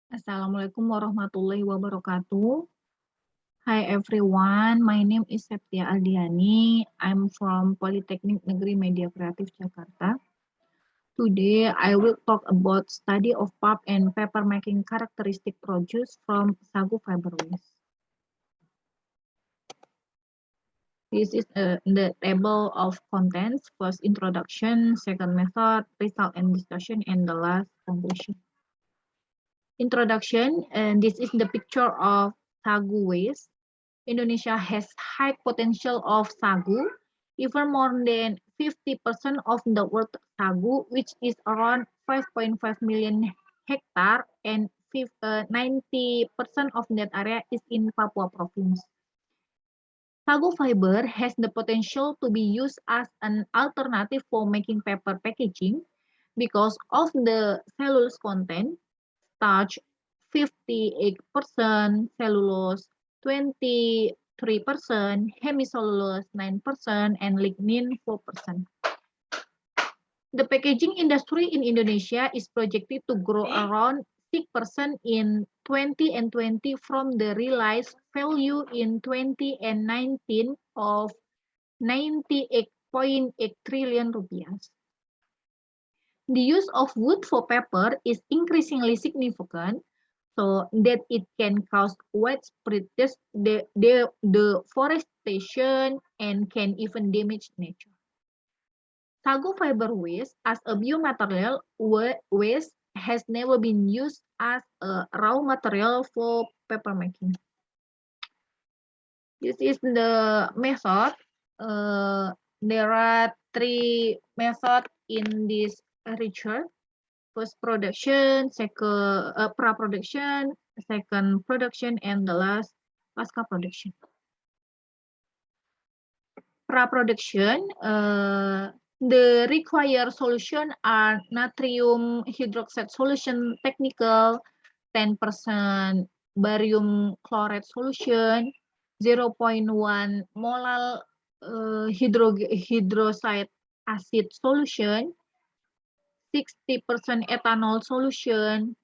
Assalamualaikum warahmatullahi wabarakatuh. Hi everyone, my name is Septia Aldiani. I'm from Polytechnic Negeri Media Kreatif Jakarta. Today I will talk about study of pulp and paper making characteristic produce from sagu fiber waste. This is the table of contents: first introduction, second method, result and discussion, and the last conclusion. Introduction, and this is the picture of sagu waste. Indonesia has high potential of sagu, even more than 50% of the world sagu, which is around 5.5 million hectare, and 90% of that area is in Papua province. Sagu fiber has the potential to be used as an alternative for making paper packaging because of the cellulose content, starch 58%, cellulose 23%, hemicellulose 9%, and lignin 4%. The packaging industry in Indonesia is projected to grow around 6% in 2020 from the realized value in 2019 of 98.8 trillion rupiah. The use of wood for paper is increasingly significant, so that it can cause widespread deforestation and can even damage nature. Sagu fiber waste as a biomaterial waste has never been used as a raw material for paper making. This is the method. There are three methods in this research. First production, second pra-production, second production, and the last pasca production. Pra-production, the required solution are natrium hydroxide solution technical, 10% barium chloride solution, 0.1 molar hydroside acid solution, 60% ethanol solution,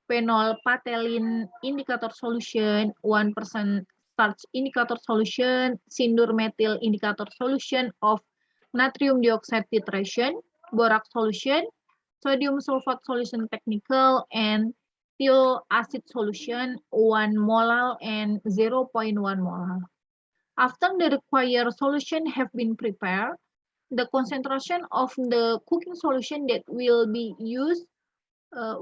phenol phthalate indicator solution, 1% starch indicator solution, sindur methyl indicator solution of natrium dioxide titration, borax solution, sodium sulfate solution technical, and thiol acid solution 1 molar and 0.1 molar. After the required solution have been prepared, the concentration of the cooking solution that will be used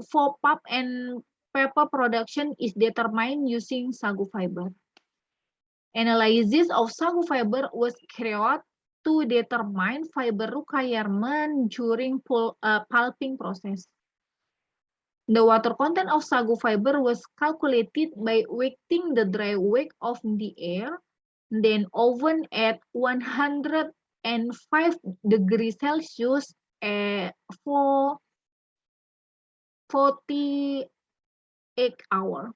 for pulp and paper production is determined using sagu fiber. Analysis of sagu fiber was carried out to determine fiber requirement during pulping process. The water content of sagu fiber was calculated by weighting the dry weight of the air, then oven at 105 degrees Celsius for 48 hours.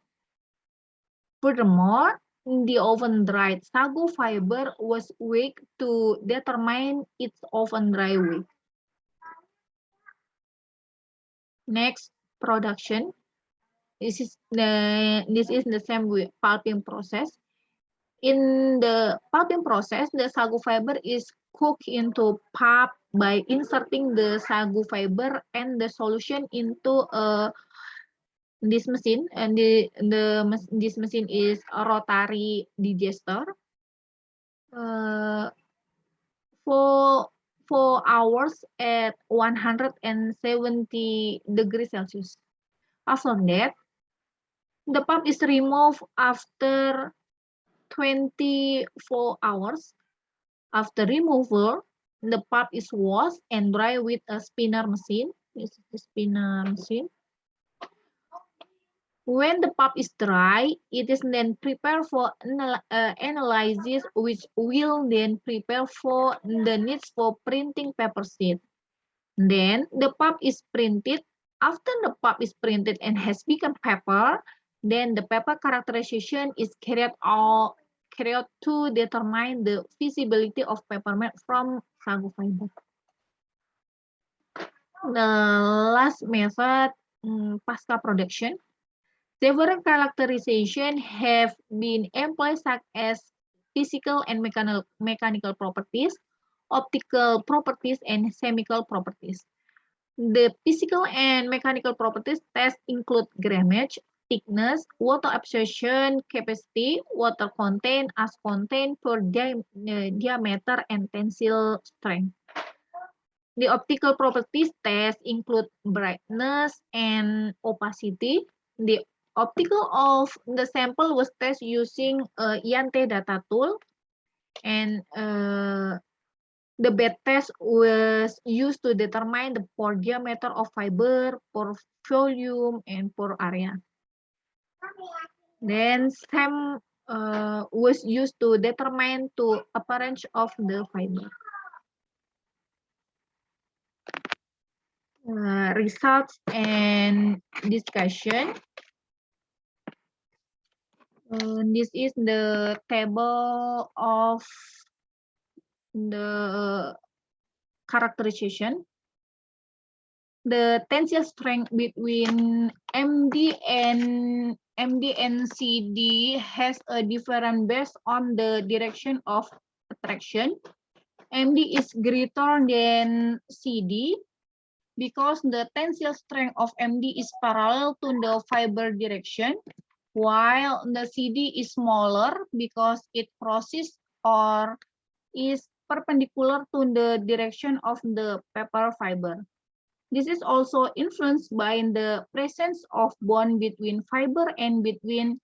Furthermore, the oven dried sagu fiber was weighed to determine its oven dry weight. Next, production. This is the same with pulping process. In the pulping process, the sagu fiber is cooked into pulp by inserting the sagu fiber and the solution into this machine, and this machine is a rotary digester. For 4 hours at 170 degrees Celsius. After that, the pulp is removed after 24 hours. After removal, the pulp is washed and dried with a spinner machine. This is the spinner machine. When the pulp is dry, it is then prepared for analysis, which will then prepare for the needs for printing paper sheet. Then the pulp is printed. After the pulp is printed and has become paper, then the paper characterization is carried out to determine the feasibility of paper made from sagu fiber. The last method, pasca production. Several characterizations have been employed, such as physical and mechanical properties, optical properties, and chemical properties. The physical and mechanical properties tests include grammage, thickness, water absorption capacity, water content, as content per diameter, and tensile strength. The optical properties test include brightness and opacity. The optical of the sample was tested using IANTE data tool, and the bed test was used to determine the pore diameter of fiber, pore volume, and pore area. Then SEM was used to determine the appearance of the fiber. Results and discussion. This is the table of the characterization. The tensile strength between MD and CD has a difference based on the direction of attraction. MD is greater than CD because the tensile strength of MD is parallel to the fiber direction, while the CD is smaller because it crosses or is perpendicular to the direction of the paper fiber. This is also influenced by the presence of bond between fiber and between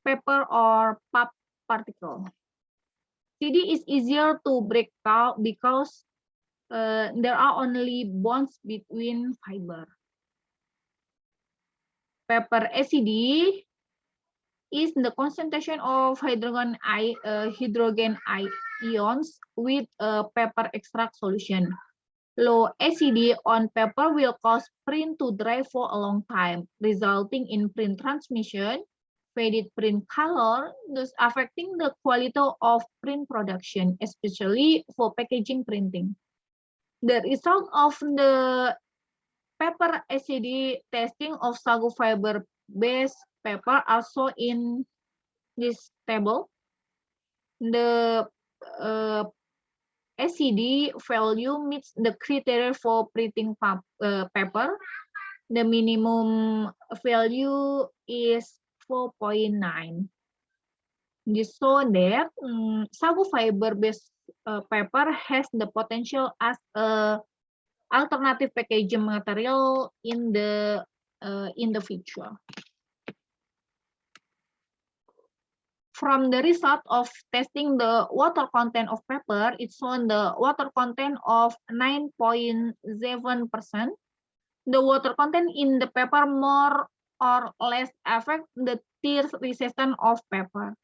paper or pulp particle. CD is easier to break out because there are only bonds between fiber. Paper ACD is the concentration of hydrogen ions with a paper extract solution. Low ACD on paper will cause print to dry for a long time, resulting in print transmission, faded print color, thus affecting the quality of print production, especially for packaging printing. The result of the paper ACD testing of sagu fiber-based paper also in this table. The ACD value meets the criteria for printing paper. The minimum value is 4.9. This shows that sagu fiber-based paper has the potential as a alternative packaging material in the future. From the result of testing the water content of paper, it's shown the water content of 9.7%. The water content in the paper more or less affect the tear resistance of paper.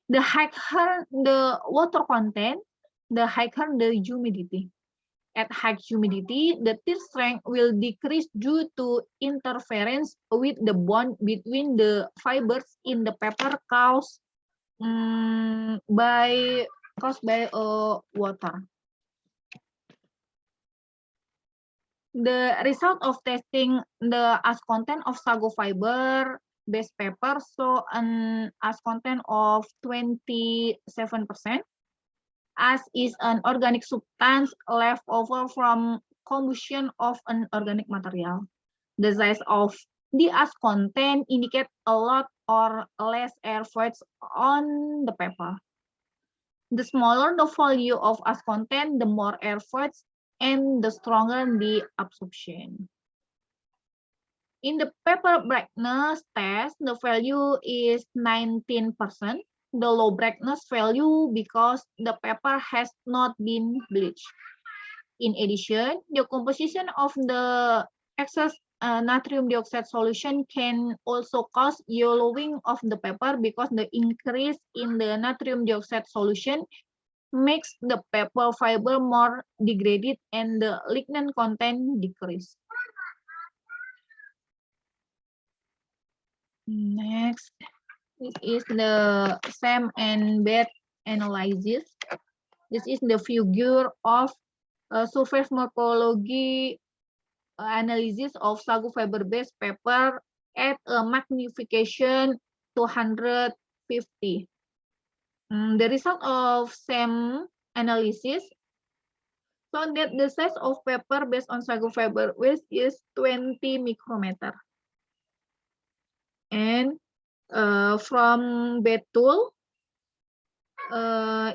The higher the water content, the higher the humidity. At high humidity, the tear strength will decrease due to interference with the bond between the fibers in the paper caused by water. The result of testing the as content of sagu fiber based paper so an as content of 27%, as is an organic substance left over from combustion of an organic material. The size of the as content indicate a lot or less air voids on the paper. The smaller the volume of as content, the more air voids and the stronger the absorption. In the paper brightness test, the value is 19%. The low brightness value because the paper has not been bleached. In addition, the composition of the excess natrium dioxide solution can also cause yellowing of the paper because the increase in the natrium dioxide solution makes the paper fiber more degraded and the lignin content decrease. Next, this is the SEM and bed analysis. This is the figure of surface morphology analysis of sagu fiber-based paper at a magnification 250. The result of same analysis found that the size of paper based on sago fiber waste is 20 micrometer. And from bed tool,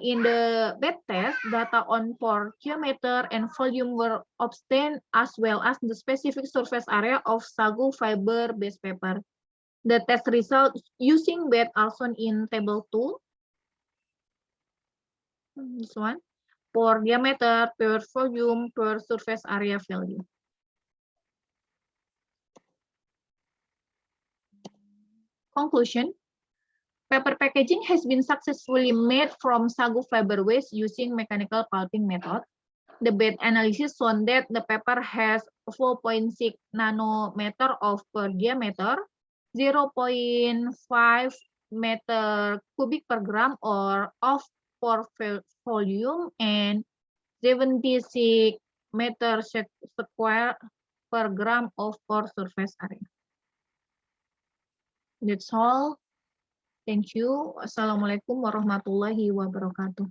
in the bed test, data on pore diameter and volume were obtained as well as the specific surface area of sago fiber-based paper. The test result using bed are shown in table 2. This one. Pore diameter, per volume, per surface area value. Conclusion. Paper packaging has been successfully made from sago fiber waste using mechanical pulping method. The bed analysis shown that the paper has 4.6 nanometer of per diameter, 0.5 meter cubic per gram or of per volume, and 76 meter square per gram of pore surface area. That's all. Thank you. Assalamualaikum warahmatullahi wabarakatuh.